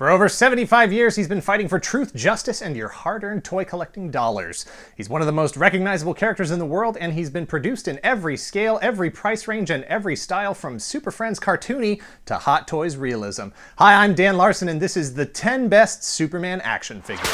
For over 75 years, he's been fighting for truth, justice, and your hard-earned toy collecting dollars. He's one of the most recognizable characters in the world, and he's been produced in every scale, every price range, and every style, from Super Friends cartoony to Hot Toys realism. Hi, I'm Dan Larson, and this is the 10 best Superman action figures.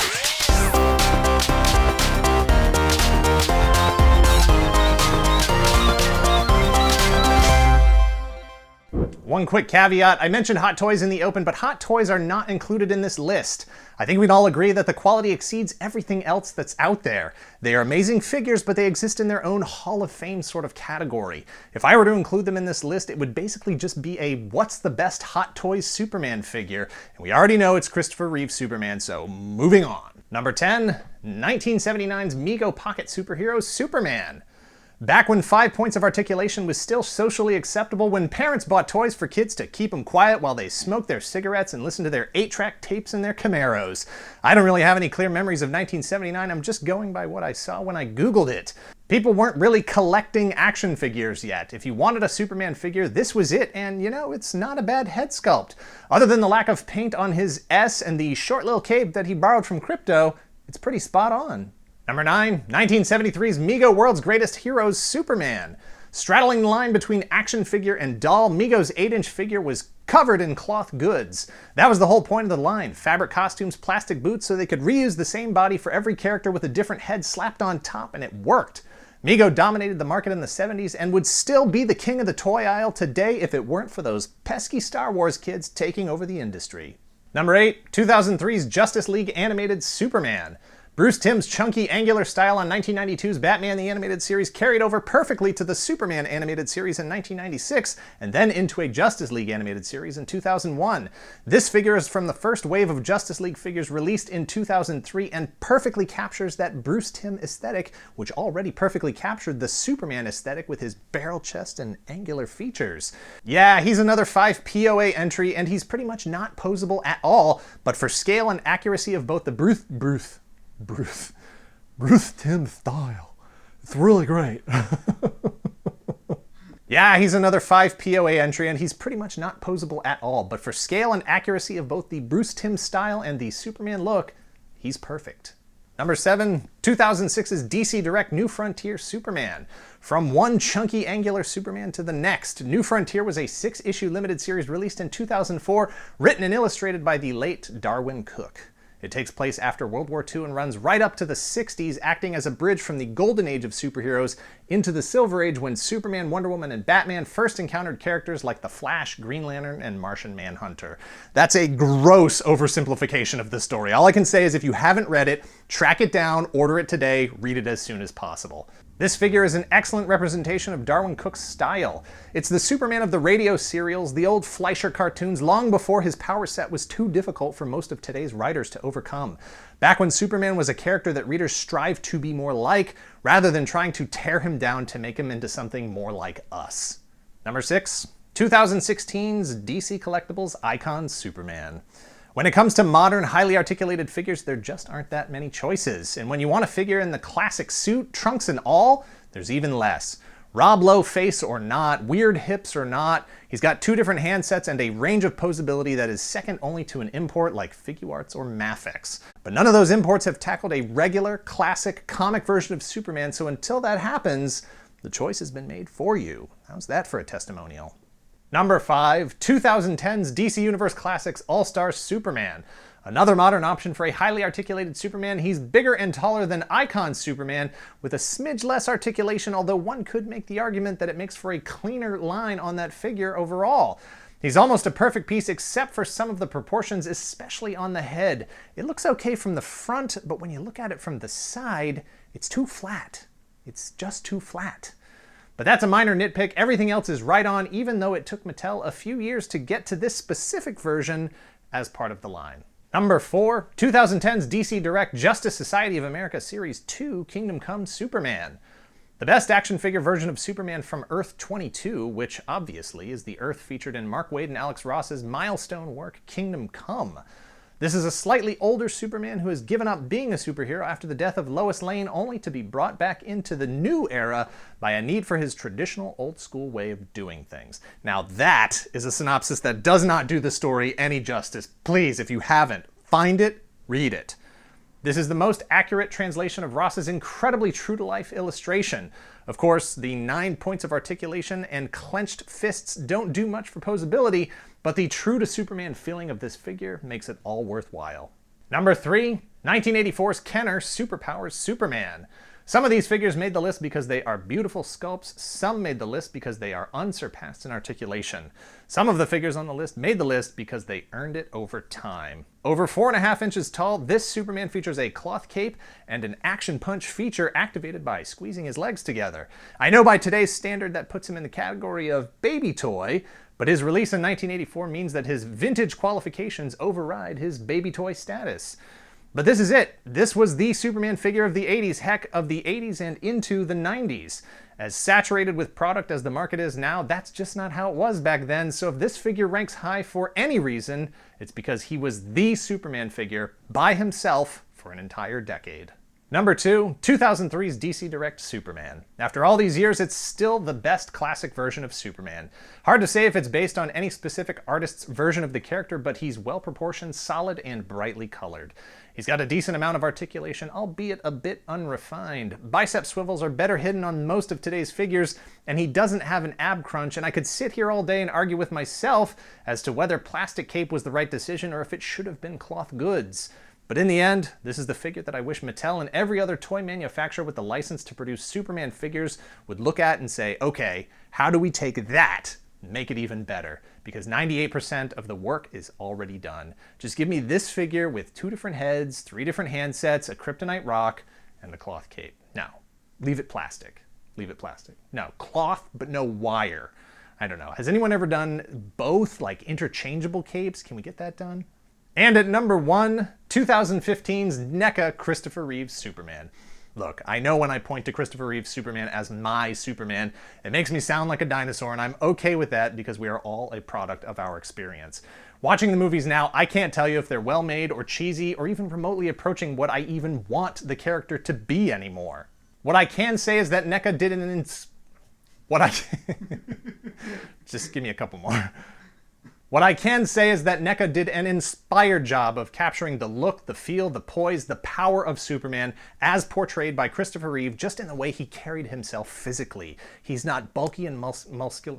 One quick caveat, I mentioned Hot Toys in the open, but Hot Toys are not included in this list. I think we'd all agree that the quality exceeds everything else that's out there. They are amazing figures, but they exist in their own Hall of Fame sort of category. If I were to include them in this list, it would basically just be a what's the best Hot Toys Superman figure, and we already know it's Christopher Reeve Superman, so moving on. Number 10, 1979's Mego Pocket Superhero Superman. Back when 5 points of articulation was still socially acceptable, when parents bought toys for kids to keep them quiet while they smoked their cigarettes and listened to their 8-track tapes in their Camaros. I don't really have any clear memories of 1979, I'm just going by what I saw when I Googled it. People weren't really collecting action figures yet. If you wanted a Superman figure, this was it, and you know, it's not a bad head sculpt. Other than the lack of paint on his S and the short little cape that he borrowed from Crypto, it's pretty spot on. Number 9, 1973's Mego World's Greatest Heroes Superman. Straddling the line between action figure and doll, Mego's 8-inch figure was covered in cloth goods. That was the whole point of the line. Fabric costumes, plastic boots, so they could reuse the same body for every character with a different head slapped on top, and it worked. Mego dominated the market in the 70s and would still be the king of the toy aisle today if it weren't for those pesky Star Wars kids taking over the industry. Number 8, 2003's Justice League Animated Superman. Bruce Timm's chunky, angular style on 1992's Batman the Animated Series carried over perfectly to the Superman Animated Series in 1996, and then into a Justice League Animated Series in 2001. This figure is from the first wave of Justice League figures released in 2003 and perfectly captures that Bruce Timm aesthetic, which already perfectly captured the Superman aesthetic with his barrel chest and angular features. Yeah, he's another 5 POA entry, and he's pretty much not posable at all, but for scale and accuracy of both the Bruce Timm style. It's really great. Yeah, he's another 5 POA entry, and he's pretty much not posable at all, but for scale and accuracy of both the Bruce Timm style and the Superman look, he's perfect. Number 7, 2006's DC Direct New Frontier Superman. From one chunky angular Superman to the next, New Frontier was a 6-issue limited series released in 2004, written and illustrated by the late Darwin Cooke. It takes place after World War II and runs right up to the 60s, acting as a bridge from the golden age of superheroes into the silver age when Superman, Wonder Woman, and Batman first encountered characters like the Flash, Green Lantern, and Martian Manhunter. That's a gross oversimplification of the story. All I can say is if you haven't read it, track it down, order it today, read it as soon as possible. This figure is an excellent representation of Darwin Cooke's style. It's the Superman of the radio serials, the old Fleischer cartoons, long before his power set was too difficult for most of today's writers to overcome. Back when Superman was a character that readers strived to be more like, rather than trying to tear him down to make him into something more like us. Number 6, 2016's DC Collectibles Icons Superman. When it comes to modern, highly articulated figures, there just aren't that many choices. And when you want a figure in the classic suit, trunks and all, there's even less. Rob Lowe face or not, weird hips or not, he's got 2 different handsets and a range of posability that is second only to an import like Figuarts or Mafex. But none of those imports have tackled a regular, classic, comic version of Superman, so until that happens, the choice has been made for you. How's that for a testimonial? Number 5, 2010's DC Universe Classics All-Star Superman. Another modern option for a highly articulated Superman. He's bigger and taller than Icon Superman, with a smidge less articulation, although one could make the argument that it makes for a cleaner line on that figure overall. He's almost a perfect piece except for some of the proportions, especially on the head. It looks okay from the front, but when you look at it from the side, it's too flat. It's just too flat. But that's a minor nitpick. Everything else is right on, even though it took Mattel a few years to get to this specific version as part of the line. Number 4, 2010's DC Direct Justice Society of America Series 2 Kingdom Come Superman. The best action figure version of Superman from Earth 22, which obviously is the Earth featured in Mark Waid and Alex Ross's milestone work Kingdom Come. This is a slightly older Superman who has given up being a superhero after the death of Lois Lane, only to be brought back into the new era by a need for his traditional old-school way of doing things. Now that is a synopsis that does not do the story any justice. Please, if you haven't, find it, read it. This is the most accurate translation of Ross's incredibly true-to-life illustration. Of course, the 9 points of articulation and clenched fists don't do much for posability, but the true-to-Superman feeling of this figure makes it all worthwhile. Number 3, 1984's Kenner Superpowers Superman. Some of these figures made the list because they are beautiful sculpts, some made the list because they are unsurpassed in articulation. Some of the figures on the list made the list because they earned it over time. Over 4.5 inches tall, this Superman features a cloth cape and an action punch feature activated by squeezing his legs together. I know by today's standard that puts him in the category of baby toy, but his release in 1984 means that his vintage qualifications override his baby toy status. But this is it. This was the Superman figure of the 80s, heck, of the 80s and into the 90s. As saturated with product as the market is now, that's just not how it was back then, so if this figure ranks high for any reason, it's because he was the Superman figure by himself for an entire decade. Number 2, 2003's DC Direct Superman. After all these years, it's still the best classic version of Superman. Hard to say if it's based on any specific artist's version of the character, but he's well-proportioned, solid, and brightly colored. He's got a decent amount of articulation, albeit a bit unrefined. Bicep swivels are better hidden on most of today's figures, and he doesn't have an ab crunch, and I could sit here all day and argue with myself as to whether plastic cape was the right decision or if it should have been cloth goods. But in the end, this is the figure that I wish Mattel and every other toy manufacturer with the license to produce Superman figures would look at and say, okay, how do we take that and make it even better? Because 98% of the work is already done. Just give me this figure with 2 different heads, 3 different handsets, a kryptonite rock, and the cloth cape. No, leave it plastic. Leave it plastic. No, cloth, but no wire. I don't know. Has anyone ever done both, like interchangeable capes? Can we get that done? And at number 1, 2015's NECA Christopher Reeve Superman. Look, I know when I point to Christopher Reeve's Superman as my Superman, it makes me sound like a dinosaur, and I'm okay with that because we are all a product of our experience. Watching the movies now, I can't tell you if they're well made or cheesy or even remotely approaching what I even want the character to be anymore. What I can say is that NECA did Just give me a couple more. What I can say is that NECA did an inspired job of capturing the look, the feel, the poise, the power of Superman as portrayed by Christopher Reeve just in the way he carried himself physically. He's not bulky and muscular.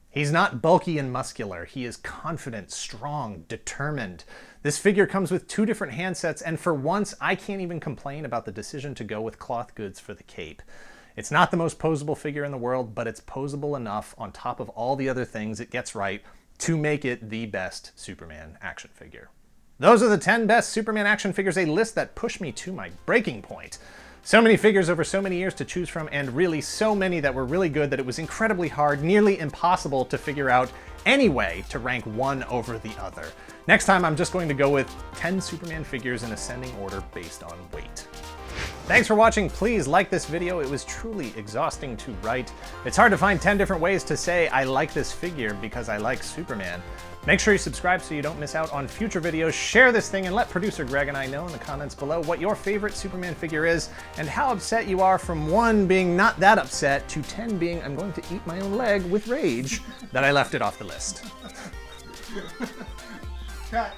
He's not bulky and muscular. He is confident, strong, determined. This figure comes with 2 different handsets, and for once, I can't even complain about the decision to go with cloth goods for the cape. It's not the most posable figure in the world, but it's posable enough on top of all the other things it gets right to make it the best Superman action figure. Those are the 10 best Superman action figures, a list that pushed me to my breaking point. So many figures over so many years to choose from, and really so many that were really good that it was incredibly hard, nearly impossible to figure out any way to rank one over the other. Next time I'm just going to go with 10 Superman figures in ascending order based on weight. Thanks for watching. Please like this video. It was truly exhausting to write. It's hard to find 10 different ways to say I like this figure because I like Superman. Make sure you subscribe so you don't miss out on future videos. Share this thing and let producer Greg and I know in the comments below what your favorite Superman figure is and how upset you are from 1 being not that upset to 10 being I'm going to eat my own leg with rage that I left it off the list. Cut.